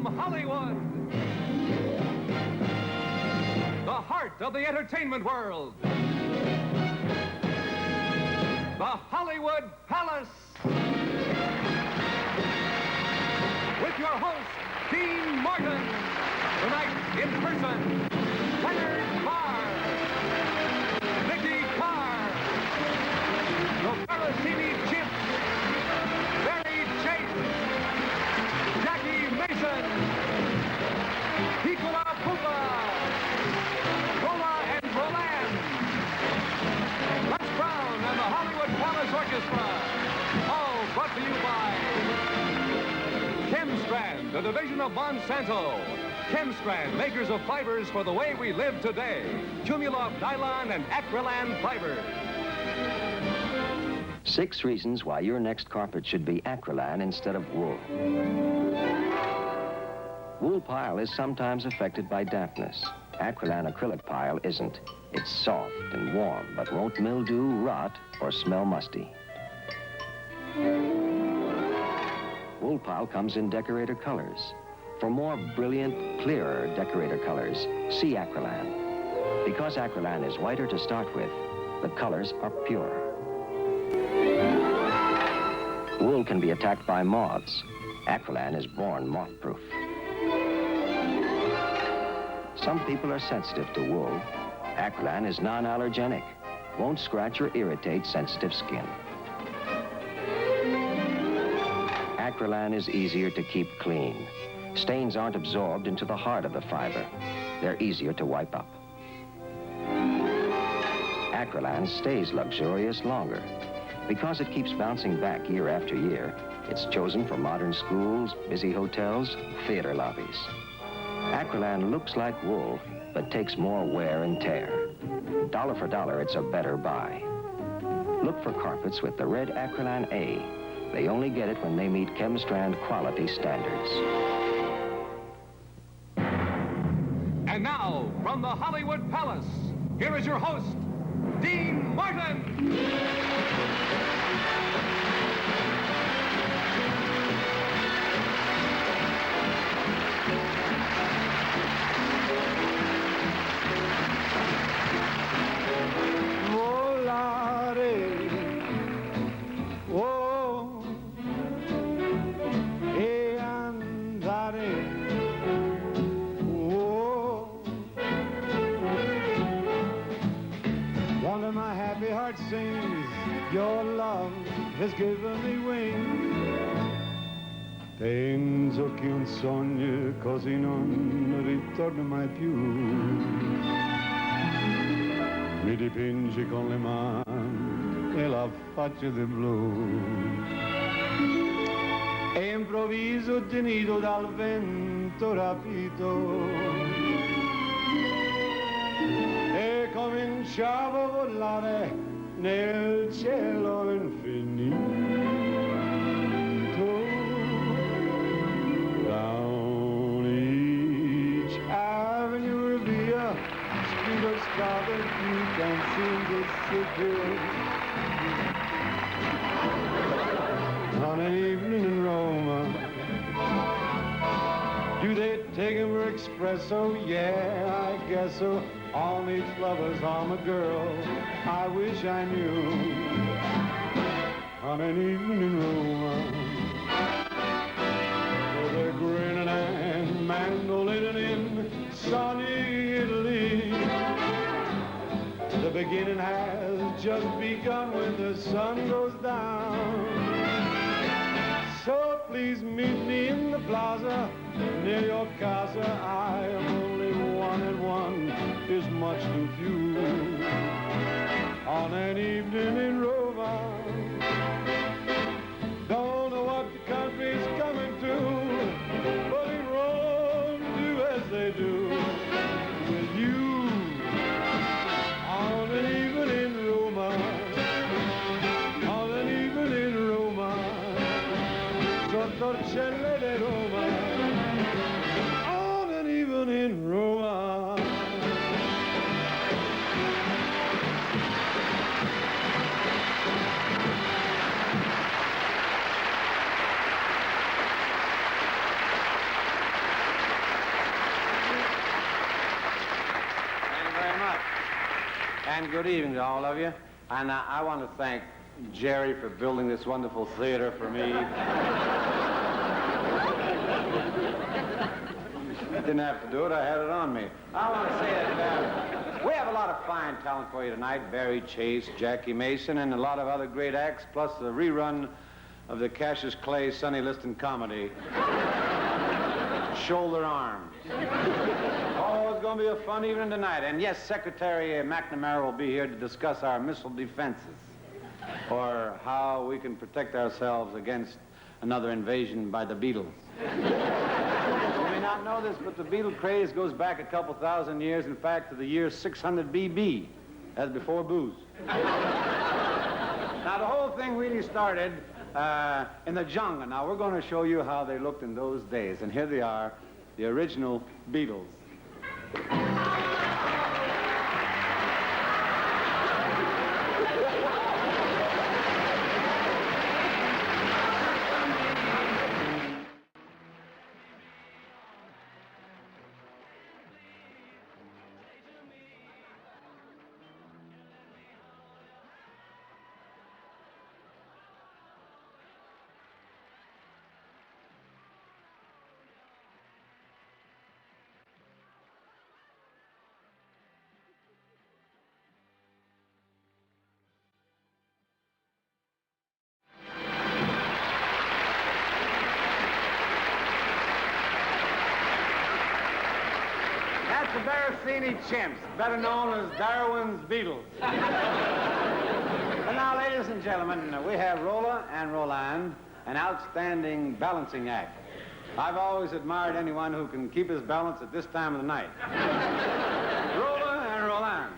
From Hollywood, the heart of the entertainment world, the Hollywood Palace, with your host, Dean Martin. Tonight, in person, Leonard Barr, Vikki Carr, the Berosini Chimps, Barrie, Piccola, Puppa, Rola and Rolan, Les Brown and the Hollywood Palace Orchestra, all brought to you by Chimps, the division of Monsanto. Chimps, makers of fibers for the way we live today. Cumulose, nylon, and acrylan fibers. 6 reasons why your next carpet should be acrylan instead of wool. Wool pile is sometimes affected by dampness. Acrylan acrylic pile isn't. It's soft and warm, but won't mildew, rot, or smell musty. Wool pile comes in decorator colors. For more brilliant, clearer decorator colors, see acrylan. Because acrylan is whiter to start with, the colors are pure. Wool can be attacked by moths. Acrylan is born moth-proof. Some people are sensitive to wool. Acrylan is non-allergenic. Won't scratch or irritate sensitive skin. Acrylan is easier to keep clean. Stains aren't absorbed into the heart of the fiber. They're easier to wipe up. Acrylan stays luxurious longer. Because it keeps bouncing back year after year, it's chosen for modern schools, busy hotels, theater lobbies. Acrylan looks like wool, but takes more wear and tear. Dollar for dollar, it's a better buy. Look for carpets with the red Acrylan A. They only get it when they meet Chimps quality standards. And now, from the Hollywood Palace, here is your host, Dean Martin. Sings, your love has given me wings. Penso che un sogno così non ritorna mai più. Mi dipingi con le mani e la faccia di blu. E improvviso tenuto dal vento rapito. E cominciavo a volare nel cielo infinito. Down each avenue via street of scarlet you can see the city. On an evening in Roma, do they take him for espresso? Yeah, I guess so. All needs lovers, I'm a girl, I wish I knew. On an evening in Roma, with a grinning and mandolin in sunny Italy. The beginning has just begun when the sun goes down. So please meet me in the plaza near your casa. I am only one and one is much too few. On an evening in Roma, don't know what the country's coming to, but in Rome do as they do with you. On an evening in Roma, on an evening in Roma, sotto il cielo di Roma, on an evening in Roma. And good evening to all of you. And I want to thank Jerry for building this wonderful theater for me. Didn't have to do it. I had it on me. I want to say that we have a lot of fine talent for you tonight. Barrie Chase, Jackie Mason, and a lot of other great acts, plus a rerun of the Cassius Clay Sonny Liston comedy, Shoulder Arms. Oh, it's going to be a fun evening tonight. And yes, Secretary McNamara will be here to discuss our missile defenses, or how we can protect ourselves against another invasion by the Beatles. You may not know this, but the Beatle craze goes back a couple thousand years, in fact, to the year 600 BB. That's before booze. Now, the whole thing really started in the jungle. Now, we're going to show you how they looked in those days. And here they are, the original Beatles. That's the Berosini Chimps, better known as Darwin's Beatles. And now, ladies and gentlemen, we have Rola and Rolan, an outstanding balancing act. I've always admired anyone who can keep his balance at this time of the night. Rola and Rolan.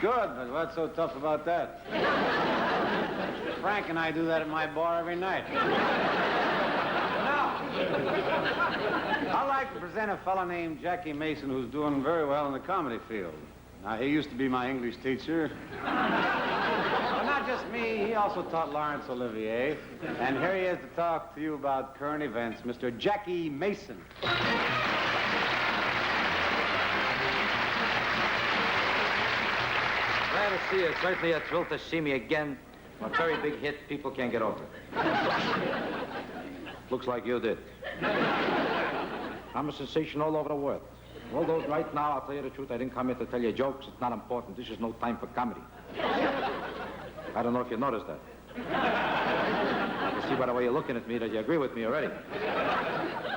Good, but what's so tough about that? Frank and I do that at my bar every night. Now, I'd like to present a fellow named Jackie Mason who's doing very well in the comedy field. Now, he used to be my English teacher. But not just me, he also taught Laurence Olivier. And here he is to talk to you about current events, Mr. Jackie Mason. Glad to see you. Certainly a thrill to see me again. A very big hit. People can't get over it. Looks like you did. I'm a sensation all over the world. All those right now, I'll tell you the truth, I didn't come here to tell you jokes. It's not important. This is no time for comedy. I don't know if you noticed that. I can see by the way you're looking at me that you agree with me already.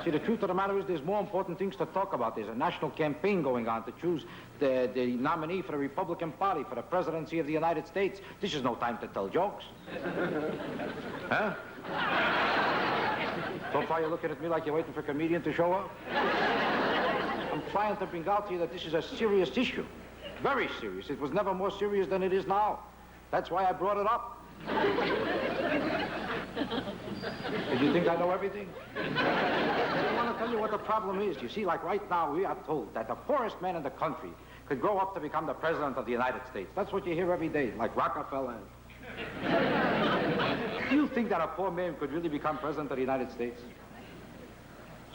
See, the truth of the matter is there's more important things to talk about. There's a national campaign going on to choose the nominee for the Republican Party for the presidency of the United States. This is no time to tell jokes. Huh? So far you're looking at me like you're waiting for a comedian to show up? I'm trying to bring out to you that this is a serious issue. Very serious. It was never more serious than it is now. That's why I brought it up. Did you think I know everything? I want to tell you what the problem is. You see, like right now, we are told that the poorest man in the country could grow up to become the president of the United States. That's what you hear every day, like Rockefeller. Do you think that a poor man could really become president of the United States?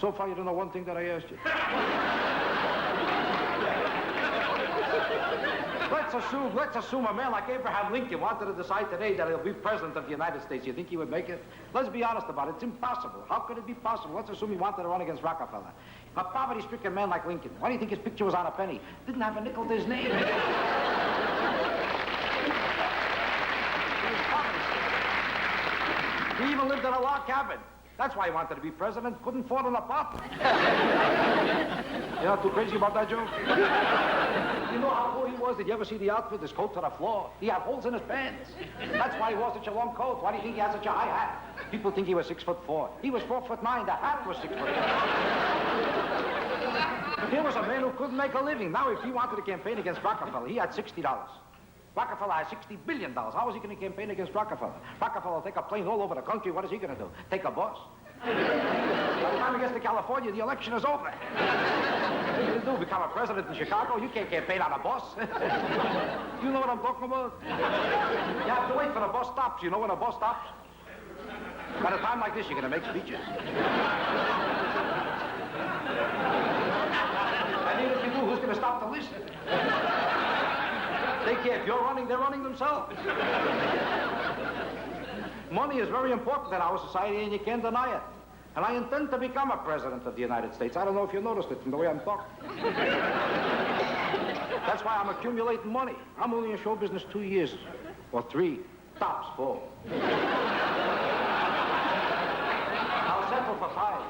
So far, you don't know one thing that I asked you. Let's assume a man like Abraham Lincoln wanted to decide today that he'll be president of the United States. You think he would make it? Let's be honest about it. It's impossible. How could it be possible? Let's assume he wanted to run against Rockefeller. A poverty-stricken man like Lincoln. Why do you think his picture was on a penny? Didn't have a nickel to his name. He even lived in a log cabin. That's why he wanted to be president. Couldn't afford an apartment. You're not too crazy about that joke? You know how poor he was? Did you ever see the outfit? His coat to the floor. He had holes in his pants. That's why he wore such a long coat. Why do you think he had such a high hat? People think he was 6'4". He was 4'9". The hat was 6'4". Here was a man who couldn't make a living. Now, if he wanted to campaign against Rockefeller, he had $60. Rockefeller has $60 billion. How is he going to campaign against Rockefeller? Rockefeller will take a plane all over the country. What is he going to do? Take a bus? By the time he gets to California, the election is over. What are you going to do? Become a president in Chicago? You can't campaign on a bus. You know what I'm talking about? You have to wait for the bus stops. You know when a bus stops? At a time like this, you're going to make speeches. And even if you do, who's going to stop to listen? They can't. If you're running, they're running themselves. Money is very important in our society, and you can't deny it. And I intend to become a president of the United States. I don't know if you noticed it from the way I'm talking. That's why I'm accumulating money. I'm only in show business 2 years, or 3, tops 4. I'll settle for 5.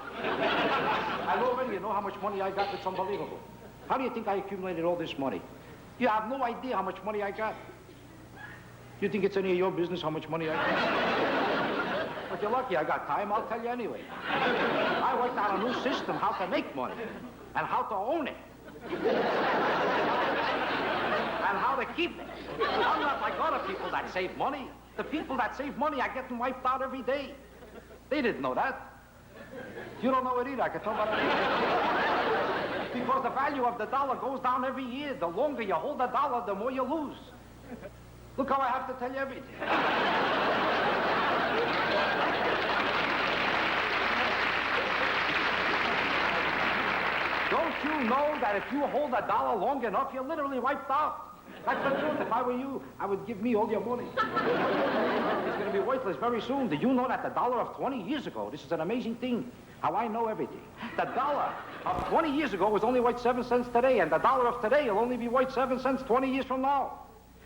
I already, you know how much money I got? It's unbelievable. How do you think I accumulated all this money? You have no idea how much money I got. You think it's any of your business how much money I got? But you're lucky I got time. I'll tell you anyway. I worked out a new system how to make money and how to own it and how to keep it. I'm not like other people that save money. The people that save money are getting wiped out every day. They didn't know that. You don't know it either. I can tell by the because the value of the dollar goes down every year. The longer you hold the dollar, the more you lose. Look how I have to tell you everything. Don't you know that if you hold a dollar long enough, you're literally wiped out? That's the truth. If I were you, I would give me all your money. It's going to be worthless very soon. Did you know that the dollar of 20 years ago, this is an amazing thing, how I know everything. The dollar of 20 years ago was only worth 7 cents today, and the dollar of today will only be worth 7 cents 20 years from now.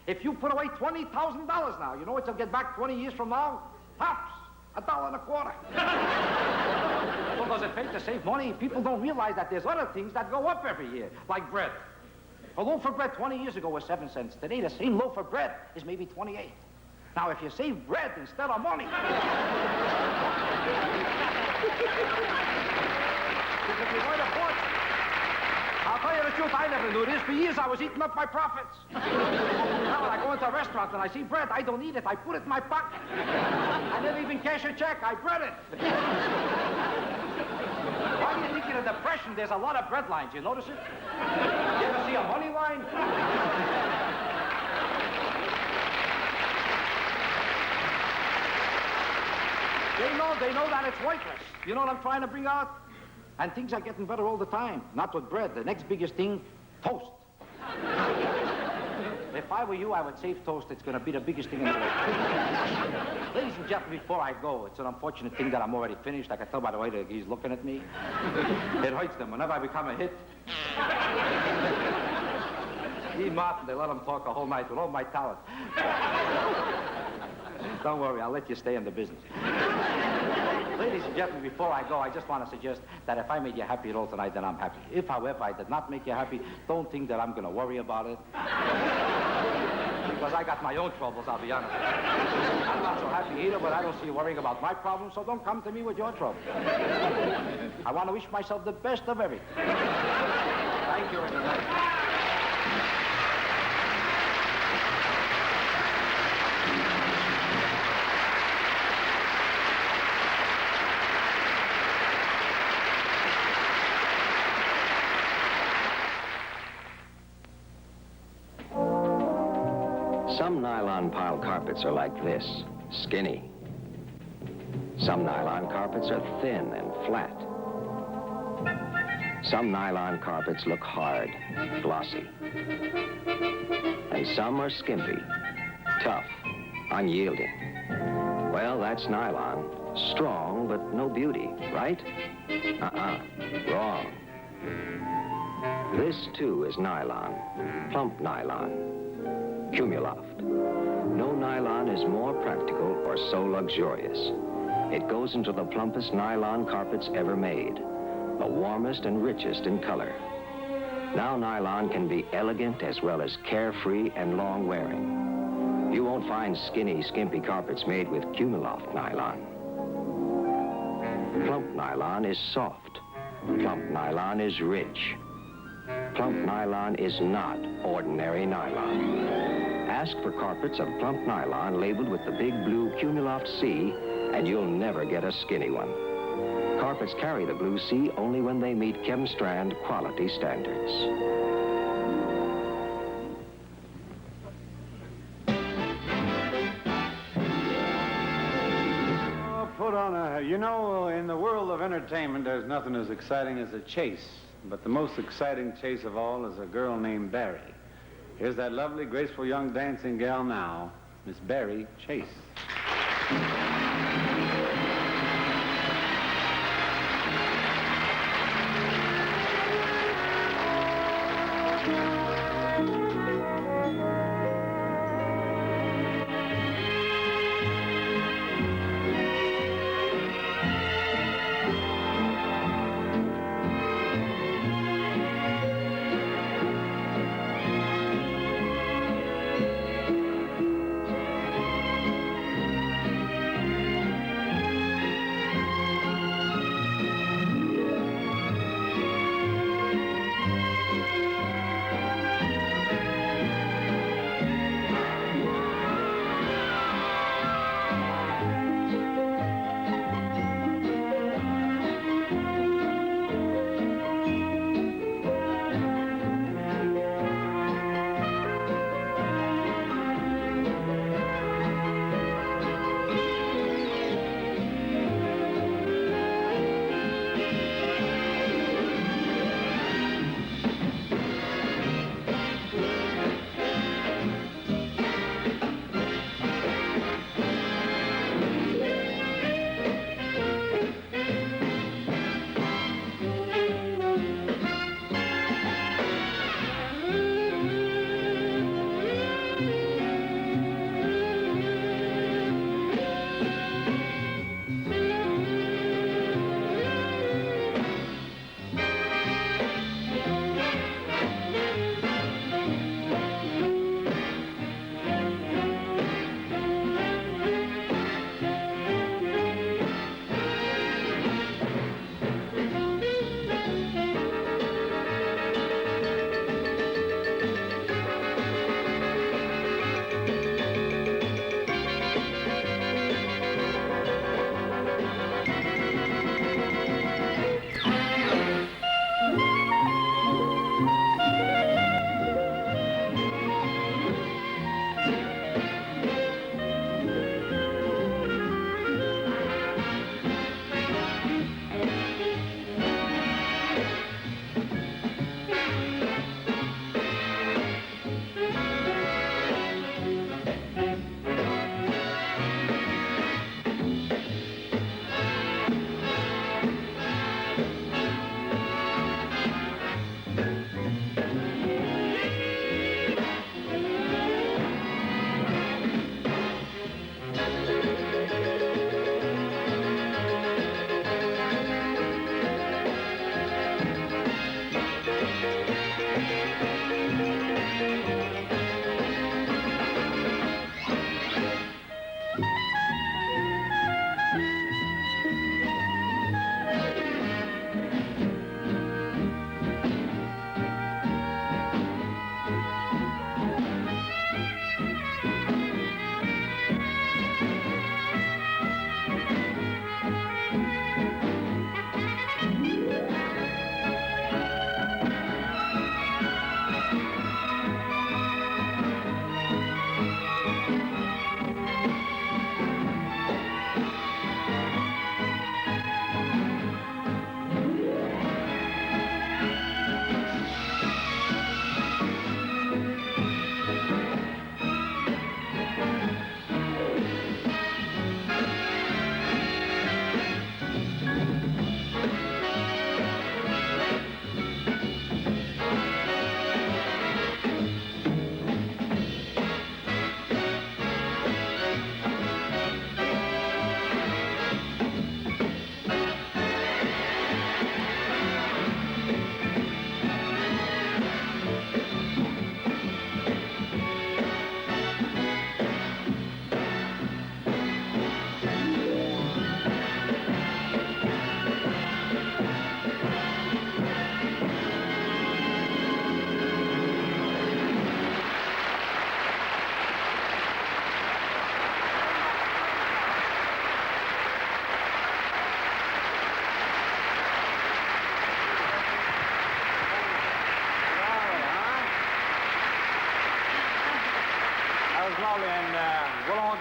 If you put away $20,000 now, you know what you'll get back 20 years from now? Tops, $1.25. Well, does it pay to save money? People don't realize that there's other things that go up every year, like bread. A loaf of bread 20 years ago was 7 cents. Today, the same loaf of bread is maybe 28. Now, if you save bread instead of money, it could be worth a fortune. How tell you the truth, I never knew this. For years, I was eating up my profits. Now, when I go into a restaurant and I see bread, I don't eat it. I put it in my pocket. I never even cash a check. I bread it. Why do you think in a depression there's a lot of bread lines? You notice it? You ever see a money line? They know that it's worthless. You know what I'm trying to bring out? And things are getting better all the time. Not with bread. The next biggest thing, toast. If I were you, I would save toast. It's going to be the biggest thing in the world. Ladies and gentlemen, before I go, it's an unfortunate thing that I'm already finished. I can tell by the way that he's looking at me. It hurts them whenever I become a hit. He Martin, they let him talk the whole night with all my talent. Don't worry, I'll let you stay in the business. Ladies and gentlemen, before I go, I just want to suggest that if I made you happy at all tonight, then I'm happy. If, however, I did not make you happy, don't think that I'm going to worry about it. Because I got my own troubles, I'll be honest. I'm not so happy either, but I don't see you worrying about my problems, so don't come to me with your troubles. I want to wish myself the best of everything. Thank you very much. Some nylon pile carpets are like this, skinny. Some nylon carpets are thin and flat. Some nylon carpets look hard, glossy. And some are skimpy, tough, unyielding. Well, that's nylon. Strong, but no beauty, right? Wrong. This, too, is nylon, plump nylon. Cumuloft. No nylon is more practical or so luxurious. It goes into the plumpest nylon carpets ever made, the warmest and richest in color. Now nylon can be elegant as well as carefree and long-wearing. You won't find skinny, skimpy carpets made with Cumuloft nylon. Plump nylon is soft. Plump nylon is rich. Plump nylon is not ordinary nylon. Ask for carpets of plump nylon labeled with the big blue Cumuloft C, and you'll never get a skinny one. Carpets carry the blue C only when they meet Chemstrand quality standards. Put on a... You know, in the world of entertainment, there's nothing as exciting as a chase. But the most exciting chase of all is a girl named Barrie. Here's that lovely, graceful young dancing gal now, Miss Barrie Chase.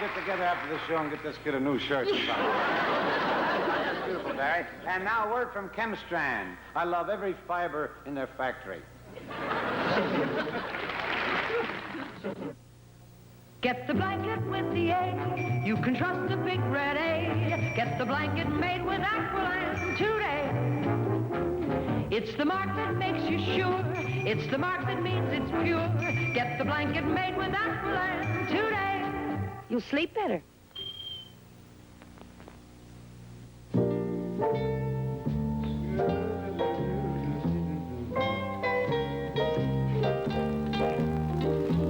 get together after the show and get this kid a new shirt or something. Beautiful, Barrie. And now a word from Chemstrand. I love every fiber in their factory. Get the blanket with the A. You can trust the big red A. Get the blanket made with Aqualand today. It's the mark that makes you sure. It's the mark that means it's pure. Get the blanket made with Aqualand today. You'll sleep better.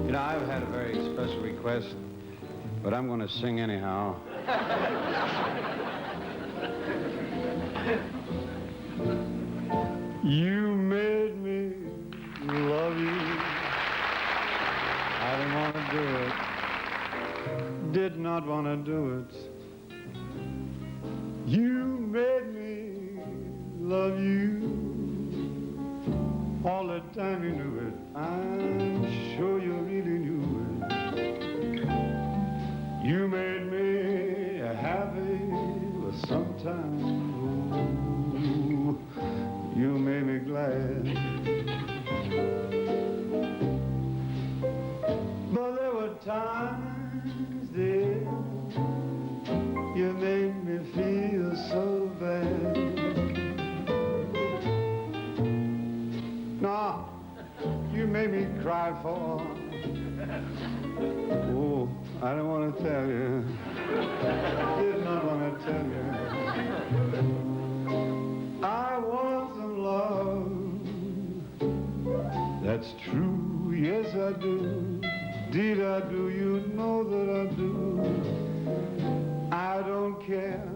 You know, I've had a very special request, but I'm going to sing anyhow. You made me love you. I didn't want to do it. Did not want to do it. You made me love you. All the time you knew it. I'm sure you really knew it. You made me happy sometimes. Ooh, you made me glad. But there were times, dear, you made me feel so bad. No, you made me cry for. Oh, I don't want to tell you. Did not want to tell you. I want some love. That's true, yes I do. Deed I do, you know that I do. I don't care.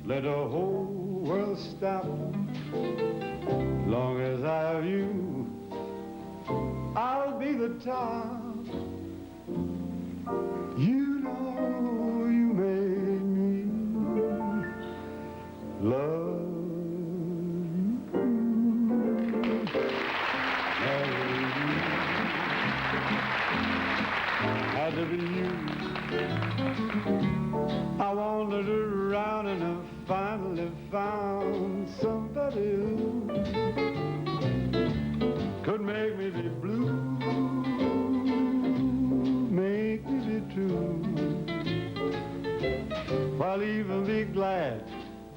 Let the whole world stop. Long as I have you, I'll be the top. You know you made me love you. Had to be you. I wandered around and I finally found somebody who could make me be blue, make me be true, while even be glad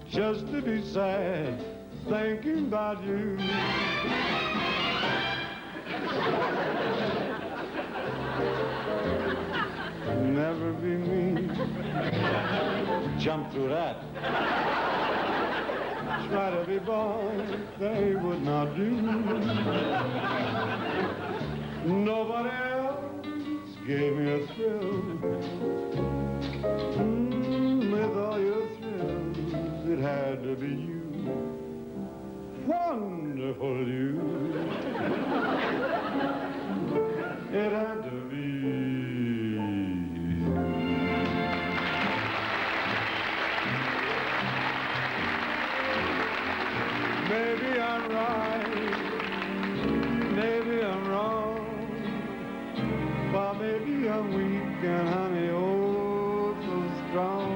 just to be sad thinking about you. Never be me. Jump through that. Try to be boy, they would not do. Nobody else gave me a thrill. With all your thrills, it had to be you. Wonderful you. It had to be. Maybe I'm right, maybe I'm wrong. Well, maybe I'm weak and honey, oh, so strong.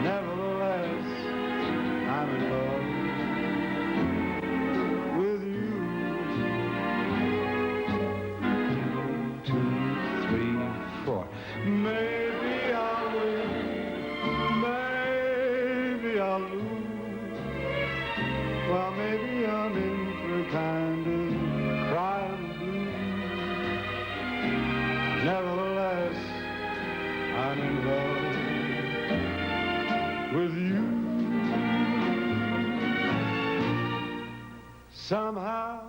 Nevertheless, I'm in love with you. 2, 3, 4. Maybe I'll win, maybe I'll lose. Well, maybe I'm in for a kind of crying blues. Nevertheless, I'm in love with you. Somehow,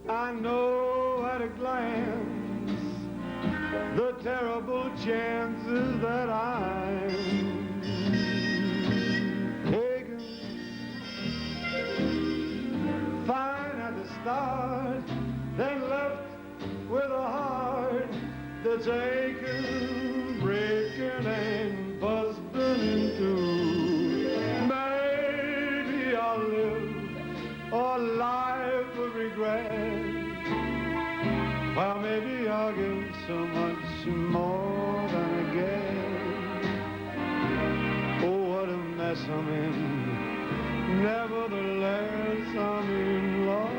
I know at a glance the terrible chances that I'm fine at the start, then left with a heart that's aching, breaking, and busting in two. Maybe I'll live a life of regret. Well, maybe I'll give so much more Nevertheless, I'm in love.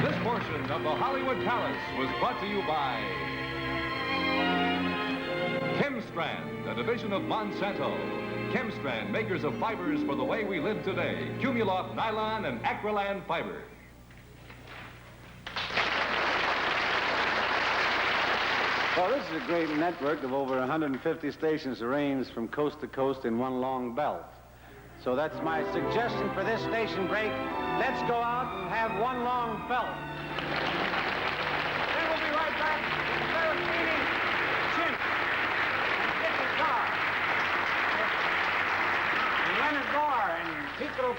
This portion of the Hollywood Palace was brought to you by Chemstrand, a division of Monsanto. Chemstrand, makers of fibers for the way we live today. Cumuloft nylon and Acrylan fiber. Well, this is a great network of over 150 stations arranged from coast to coast in one long belt. So that's my suggestion for this station break. Let's go out and have one long belt. Then we'll be right back with Berosini, Chimps, Vikki, Carr, And Leonard Barr and Piccola.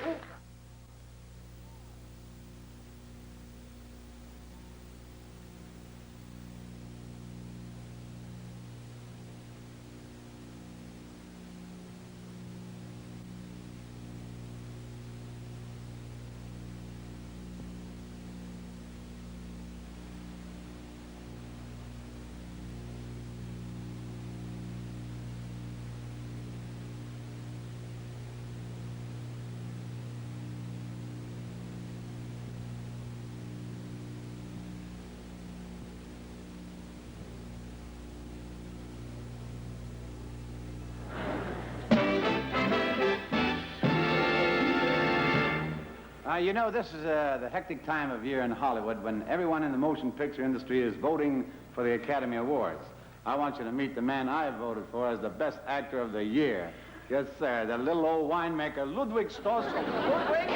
You know, this is the hectic time of year in Hollywood when everyone in the motion picture industry is voting for the Academy Awards. I want you to meet the man I voted for as the best actor of the year. Yes, sir, the little old winemaker, Ludwig Stossel. Ludwig!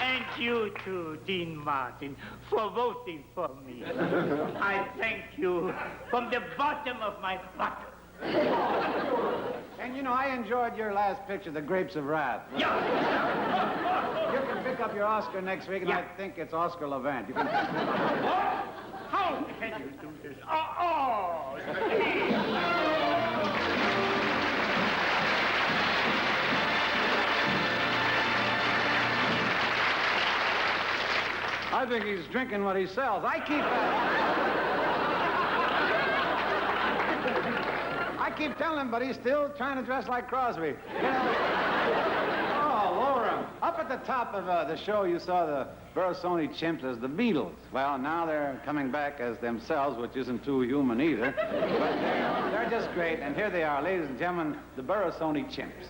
And you too, Dean Martin, for voting for me. I thank you from the bottom of my heart. And you know, I enjoyed your last picture, The Grapes of Wrath. Yeah. You can pick up your Oscar next week, and Yeah. I think it's Oscar Levant. You can... What? How can you do this? Oh, I think he's drinking what he sells. I keep telling him, but he's still trying to dress like Crosby. You know? Oh, Laura, up at the top of the show, you saw the Berosini Chimps as the Beatles. Well, now they're coming back as themselves, which isn't too human either. But they're just great. And here they are, ladies and gentlemen, the Berosini Chimps.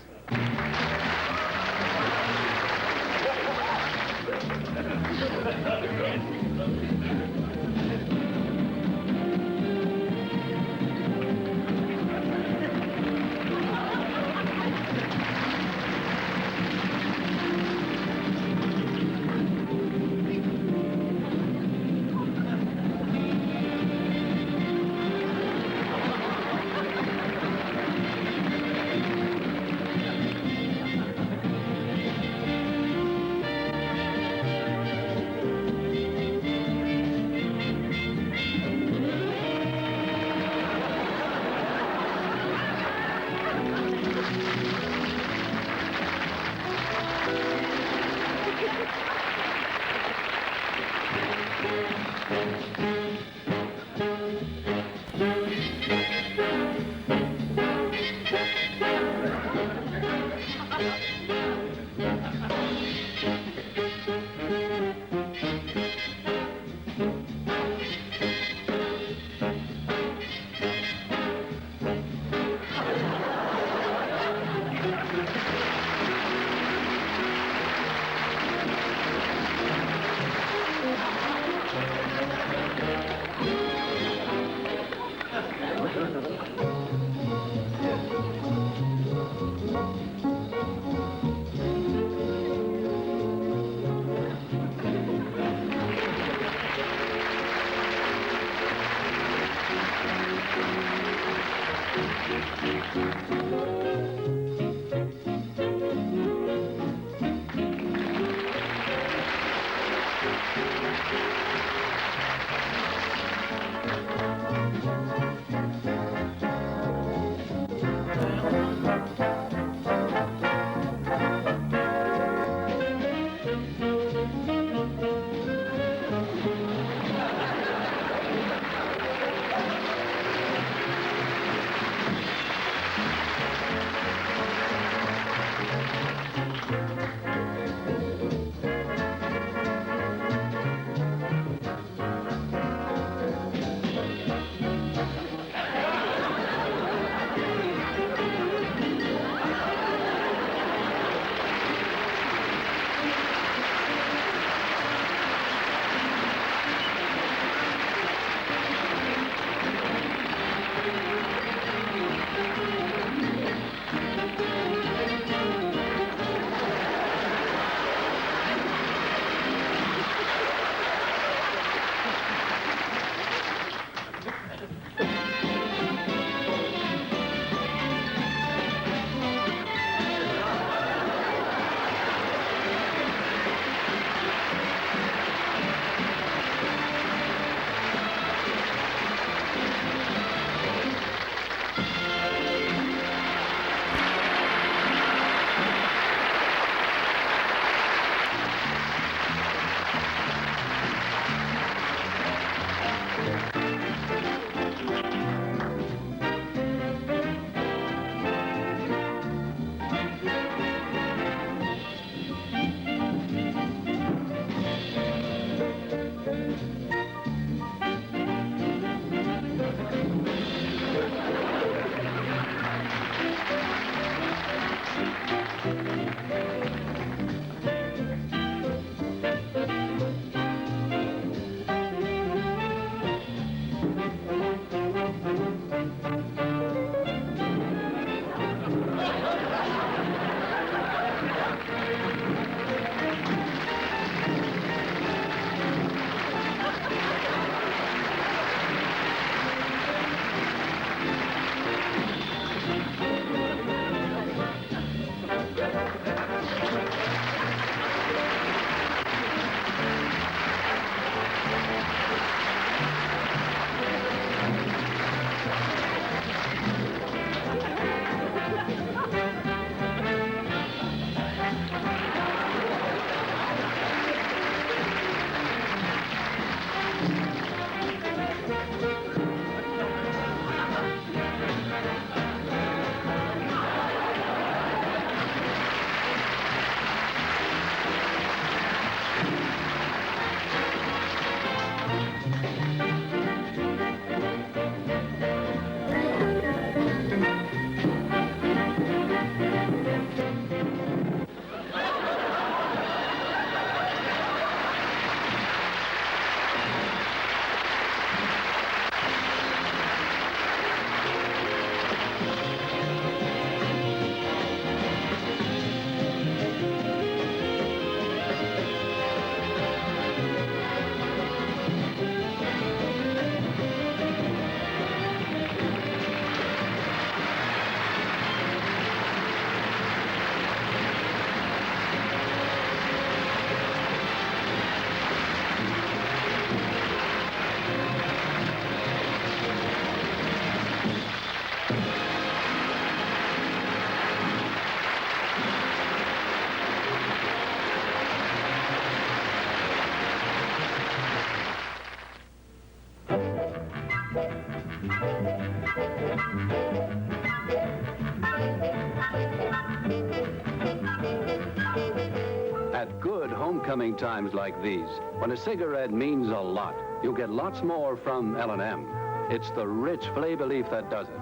At good homecoming times like these, when a cigarette means a lot, you'll get lots more from L&M. It's the rich flavor leaf that does it.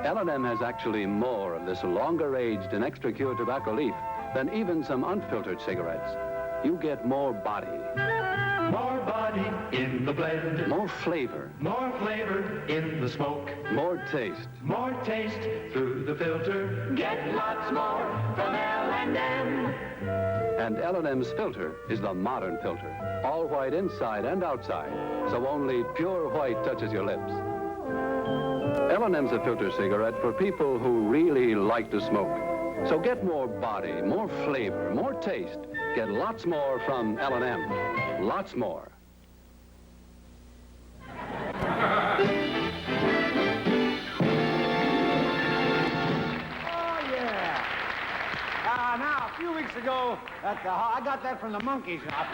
L&M has actually more of this longer-aged and extra-cured tobacco leaf than even some unfiltered cigarettes. You get more body. More body in the blend. More flavor. More flavor in the smoke. More taste. More taste through the filter. Get lots more from L&M. And L&M's filter is the modern filter. All white inside and outside, so only pure white touches your lips. L&M's a filter cigarette for people who really like to smoke. So get more body, more flavor, more taste. Get lots more from L&M. Lots more. Now, a few weeks ago, I got that from the Monkees. A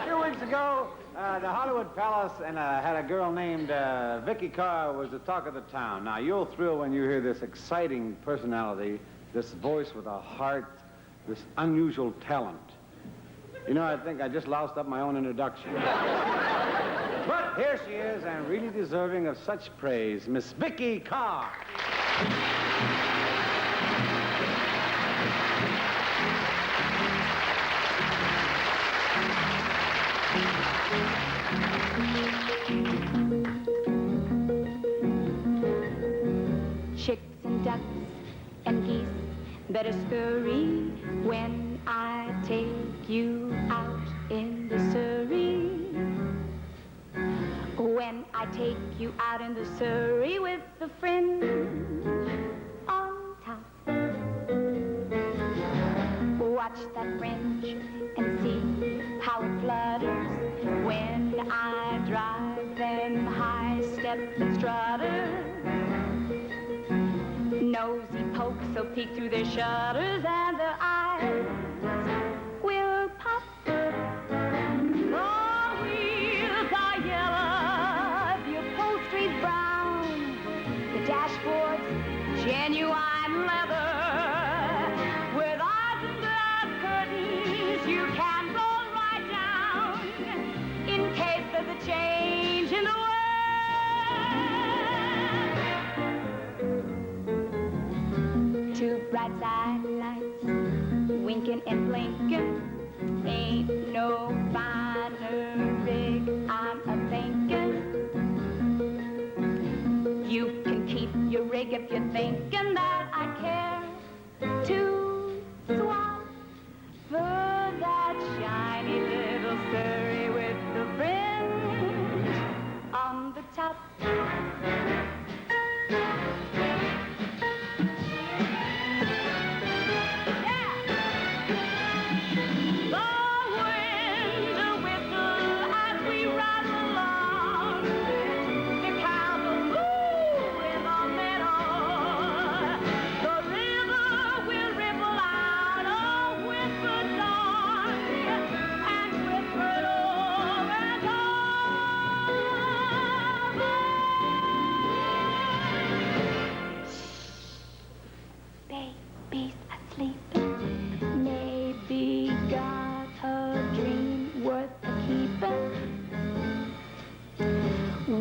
few weeks ago, the Hollywood Palace and had a girl named Vikki Carr was the talk of the town. Now, you'll thrill when you hear this exciting personality, this voice with a heart, this unusual talent. You know, I think I just loused up my own introduction. But here she is, and really deserving of such praise, Miss Vikki Carr. Chicks and ducks and geese better scurry when I take you out in the Surrey. When I take you out in the Surrey with the fringe on top. Watch that fringe and see how it flutters when I drive them high-step strutters. Nosy pokes will peek through their shutters and their eyes will pop. The wheels are yellow, the upholstery's brown, the dashboard's genuine leather. With eyes and glass curtains, you can roll right down in case there's a change in the weather. Two bright side lights, winking and blinking, ain't no finer rig I'm a-thinking. You can keep your rig if you're thinking that I care to swap for that shiny little Surrey with the fringe on the top. Baby's asleep. Maybe got a dream worth keeping.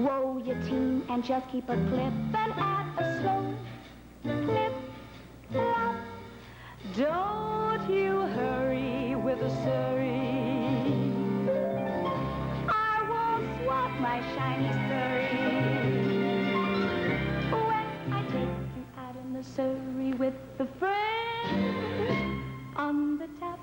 Whoa, you teen, and just keep a clipping at a slow clip clop. Don't you hurry with a Surrey. I won't swap my shiny Surrey when I take you out in the Surrey with the fringe on the top.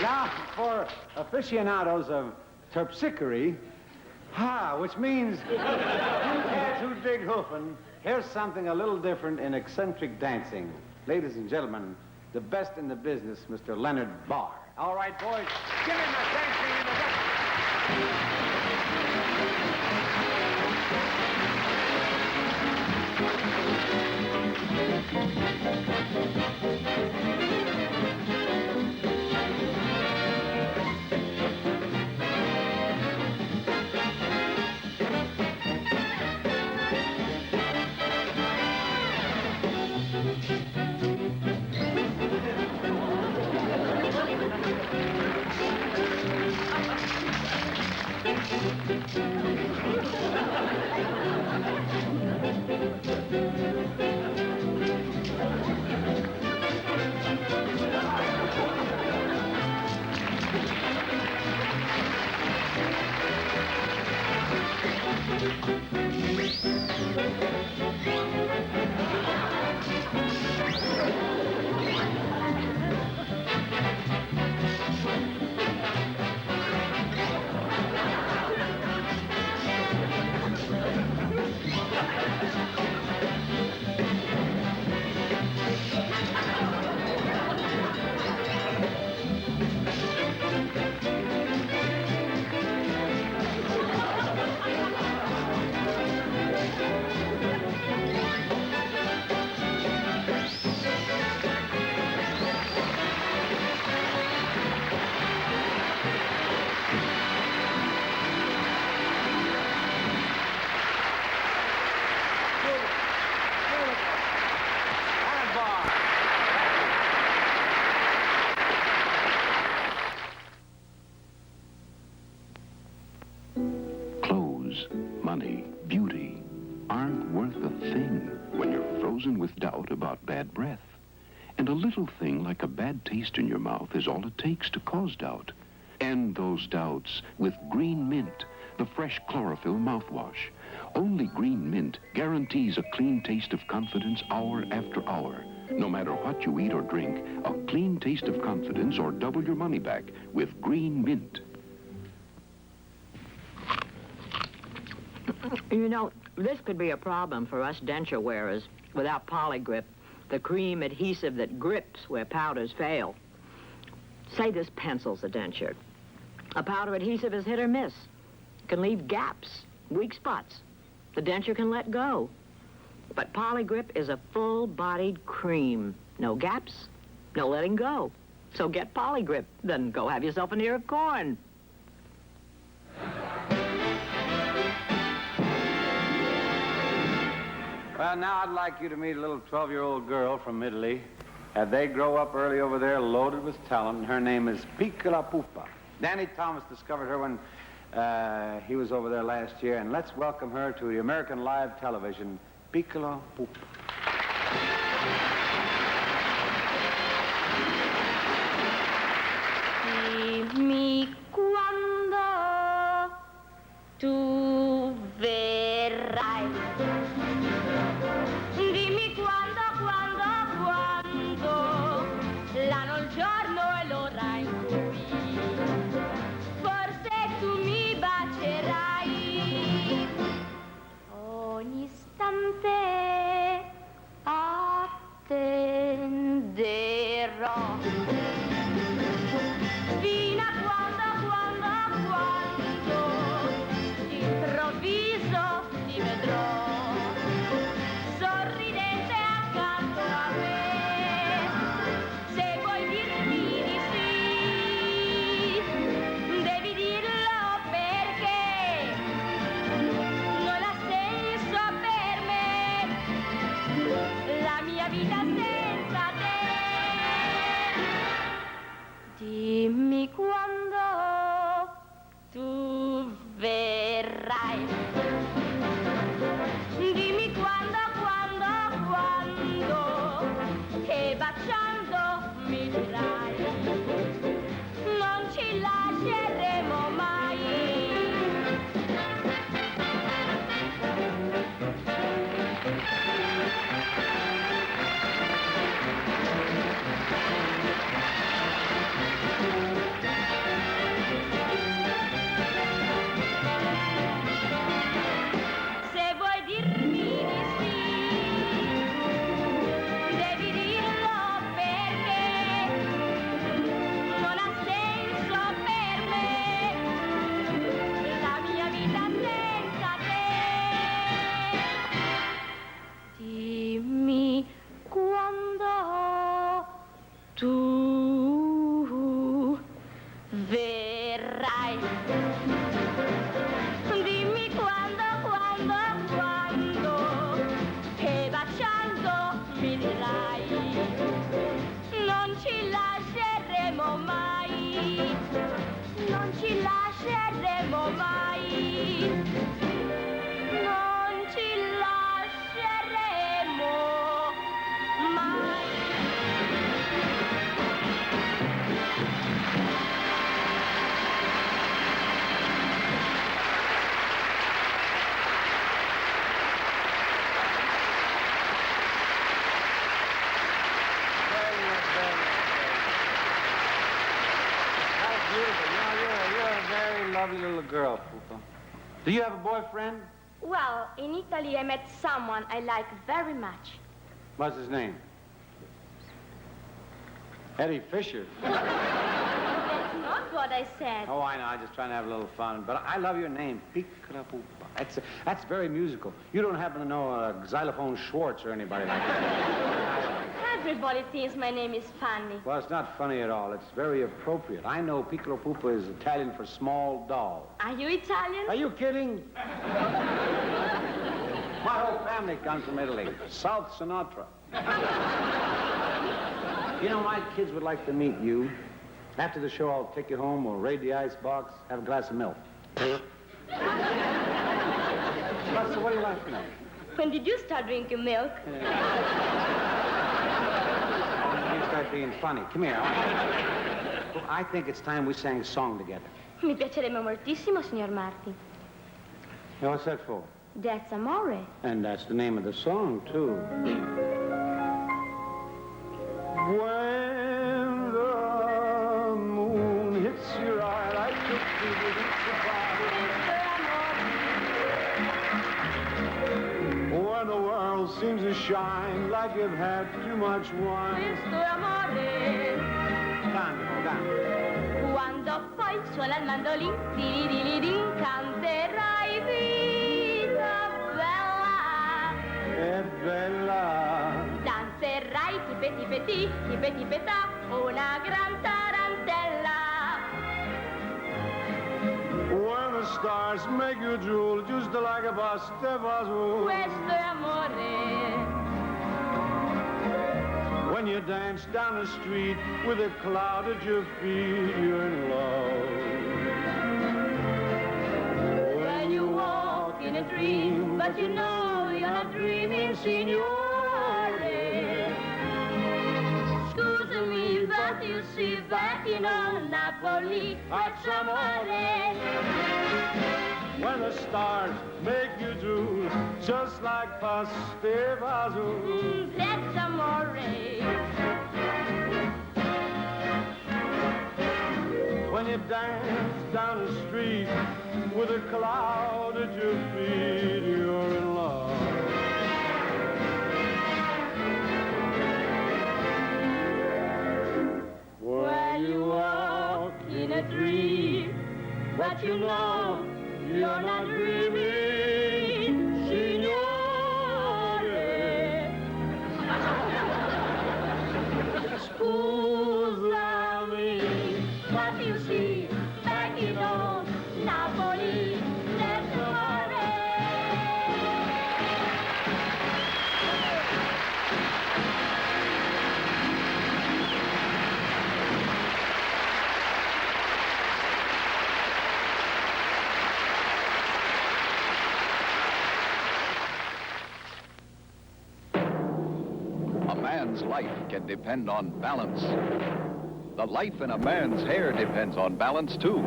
Now, for aficionados of terpsichore, which means you can't too dig hoofing, here's something a little different in eccentric dancing. Ladies and gentlemen, the best in the business, Mr. Leonard Barr. All right, boys, give him a dancing introduction. about bad breath. And a little thing like a bad taste in your mouth is all it takes to cause doubt. End those doubts with Green Mint, the fresh chlorophyll mouthwash. Only Green Mint guarantees a clean taste of confidence hour after hour. No matter what you eat or drink, a clean taste of confidence or double your money back with Green Mint. You know, this could be a problem for us denture wearers without Polygrip, the cream adhesive that grips where powders fail. Say this pencil's a denture. A powder adhesive is hit or miss. It can leave gaps, weak spots. The denture can let go. But Polygrip is a full-bodied cream. No gaps, no letting go. So get Polygrip, then go have yourself an ear of corn. Well, now I'd like you to meet a little 12-year-old girl from Italy. They grow up early over there, loaded with talent. Her name is Piccola Puppa. Danny Thomas discovered her when he was over there last year, and let's welcome her to the American live television, Piccola Puppa. Dimmi quando tu verrai. Dimmi quando, l'anno, il giorno e l'ora in cui forse tu mi bacerai. Ogni istante attenderò. Fino a quando d'improvviso ti vedrò. Sorridente accanto a me. Se vuoi dirmi di sì, devi dirlo perché non ha senso per me la mia vita senza te. Dimmi quando tu verrai. Dimmi quando, che baciando mi dirai. Non ci lasceremo mai. Se vuoi dirmi di sì, devi dirlo perché non ha senso per me la mia vita senza te. Dimmi quando tu verrai. Dimmi quando, che baciando mi dirai. Non ci lasceremo mai. Non ci lasceremo mai. Non ci lasceremo mai. That's beautiful. You know, you're a very lovely little girl, Puppa. Do you have a boyfriend? Well, in Italy I met someone I like very much. What's his name? Eddie Fisher. That's not what I said. Oh, I know. I'm just trying to have a little fun. But I love your name, Piccola Puppa. That's very musical. You don't happen to know Xylophone Schwartz or anybody like that? Everybody thinks my name is funny. Well, it's not funny at all. It's very appropriate. I know Piccola Puppa is Italian for small doll. Are you Italian? Are you kidding? My whole family comes from Italy. South Sinatra. You know, my kids would like to meet you. After the show, I'll take you home. We'll raid the icebox, have a glass of milk. So what are you laughing at? When did you start drinking milk? being funny. Come here. I think it's time we sang a song together. Mi piacerebbe moltissimo, signor Martin. Now, what's that for? That's amore. And that's the name of the song, too. When the moon hits your eye like a fever hits your body. When the world seems to shine like you've had too much wine. Quando poi suona il mandolin, di-di-di-di-din, canterai vita bella. È bella. Danzerai tipe-tipe-ti, tipe-tipe-ta, una gran tarantella. When the stars make you drool, just like a bastevaso. Questo è amore. When you dance down the street with a cloud at your feet, you're in love. When you walk in a dream, but you know you're not dreaming, signore. Scusami, but you see that in all Napoli, that's amore. When the stars make you drool, just like pastevaso. That's amore. When you dance down the street with a cloud at your feet, you're in love. When you walk in a dream, but you know you're not dreaming, signore. Scusami, but you see, back in old Napoli, there's amore. A man's life can depend on balance. The life in a man's hair depends on balance, too.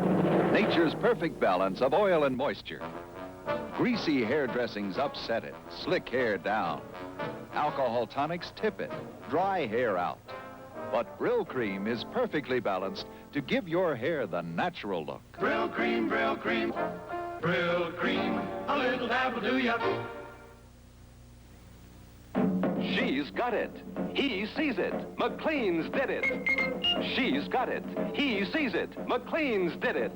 Nature's perfect balance of oil and moisture. Greasy hair dressings upset it, slick hair down. Alcohol tonics tip it, dry hair out. But Brill Cream is perfectly balanced to give your hair the natural look. Brill cream, Brill cream, Brill cream. A little dab will do ya. She's got it. He sees it. McLean's did it. She's got it. He sees it. McLean's did it.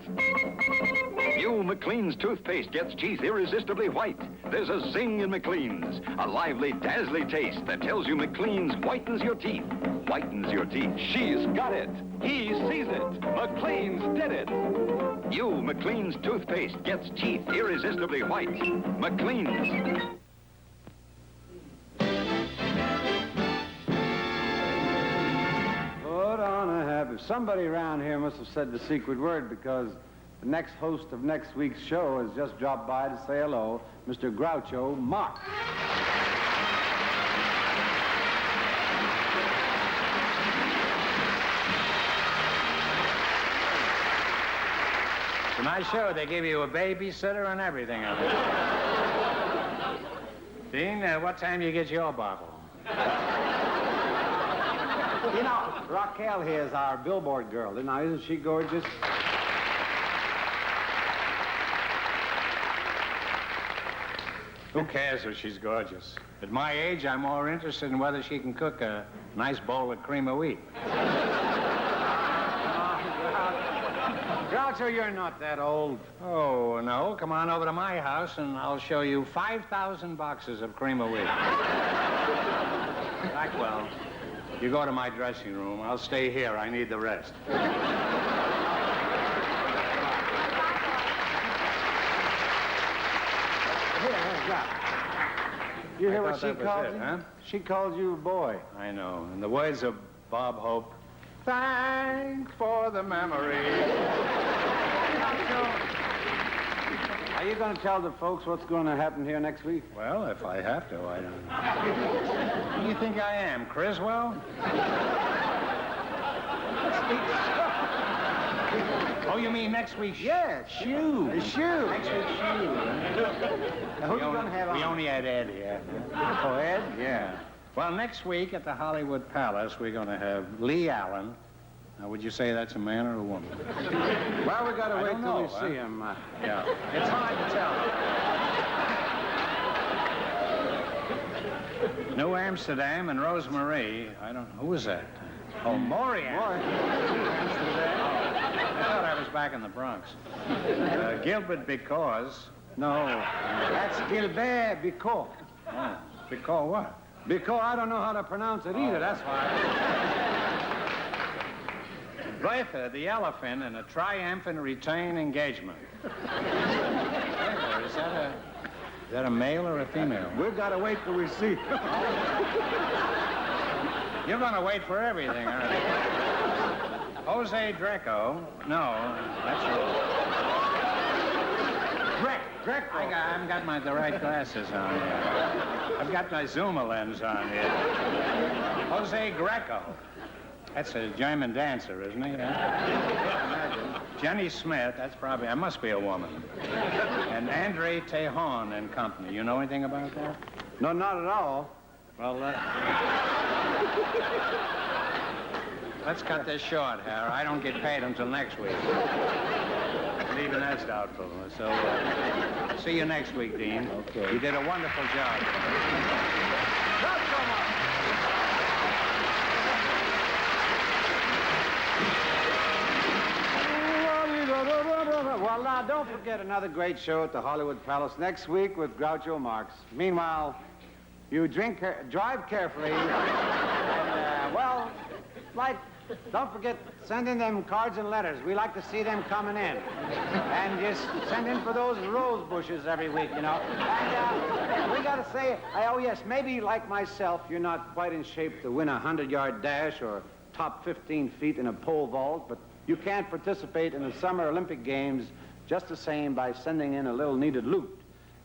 New McLean's toothpaste gets teeth irresistibly white. There's a zing in McLean's, a lively, dazzly taste that tells you McLean's whitens your teeth. Whitens your teeth. She's got it. He sees it. McLean's did it. New McLean's toothpaste gets teeth irresistibly white. McLean's. Put on a habit. Somebody around here must have said the secret word, because the next host of next week's show has just dropped by to say hello, Mr. Groucho Marx. It's a nice show. They give you a babysitter and everything. Dean, what time do you get your bottle? You know, Raquel here is our billboard girl. Now, isn't she gorgeous? Who cares if she's gorgeous? At my age, I'm more interested in whether she can cook a nice bowl of cream of wheat. Groucho, you're not that old. Oh, no. Come on over to my house, and I'll show you 5,000 boxes of cream of wheat. Blackwell, you go to my dressing room. I'll stay here. I need the rest. You hear what she called you? Huh? She called you a boy. I know. In the words of Bob Hope, thanks for the memory. Are you going to tell the folks what's going to happen here next week? Well, if I have to, I don't. Who do you think I am, Criswell? Oh, you mean next week's Yeah, shoe? The shoe. Next week's shoe. Now, who you going to have on? We only had Ed here. Oh, Ed? Yeah. Well, next week at the Hollywood Palace, we're going to have Lee Allen. Now, would you say that's a man or a woman? Well, we got to I wait don't till know, we see him. Yeah. It's hard to tell. New Amsterdam and Rosemarie. I don't know. Who was that? Oh, Maury. Boy. I thought I was back in the Bronx. Gilbert because. No, that's Gilbert Bicot. Oh, because what? Bicot, I don't know how to pronounce it either, that's why. Bertha, the elephant, in a triumphant retain engagement. Bertha, is that a male or a female? We've got to wait till we see. You're going to wait for everything, aren't you? Jose Dreco. No, that's Greco. I haven't got the right glasses on here. I've got my Zuma lens on here. Jose Greco. That's a German dancer, isn't he? Huh? Jenny Smith, that must be a woman. And Andre Tejon and company. You know anything about that? No, not at all. Well, let's cut this short, Harry. I don't get paid until next week. And even that's doubtful. So, see you next week, Dean. Okay. You did a wonderful job. Not so much. Well, now, don't forget another great show at the Hollywood Palace next week with Groucho Marx. Meanwhile, you drive carefully, and, don't forget, send in them cards and letters. We like to see them coming in. And just send in for those rose bushes every week, you know. And we got to say, oh, yes, maybe like myself, you're not quite in shape to win a 100-yard dash or top 15 feet in a pole vault, but you can't participate in the Summer Olympic Games just the same by sending in a little needed loot.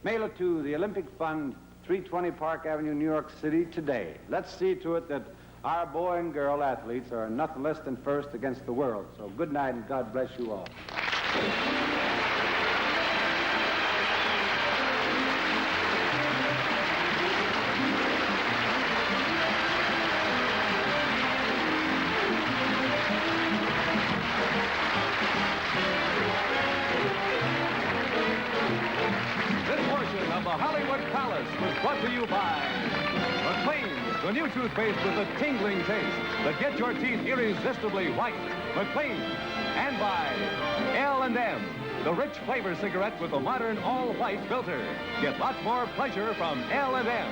Mail it to the Olympic Fund, 320 Park Avenue, New York City, today. Let's see to it that our boy and girl athletes are nothing less than first against the world. So good night and God bless you all. This portion of the Hollywood Palace was brought to you by McLean's, the new toothpaste with a tingling taste that gets your teeth irresistibly white. McLean's. And by L&M, the rich flavor cigarette with the modern all-white filter. Get lots more pleasure from L&M.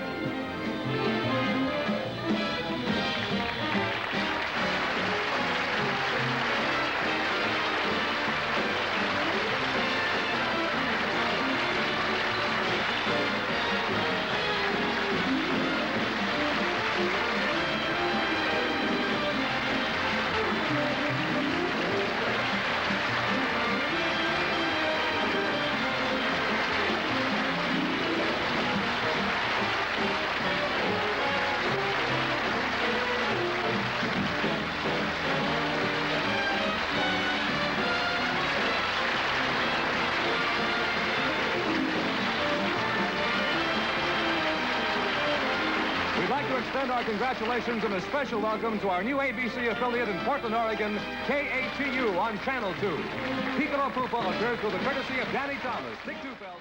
Extend our congratulations and a special welcome to our new ABC affiliate in Portland, Oregon, KATU on Channel 2. Piccola Puppa occurs through the courtesy of Danny Thomas, Dick Tufeld.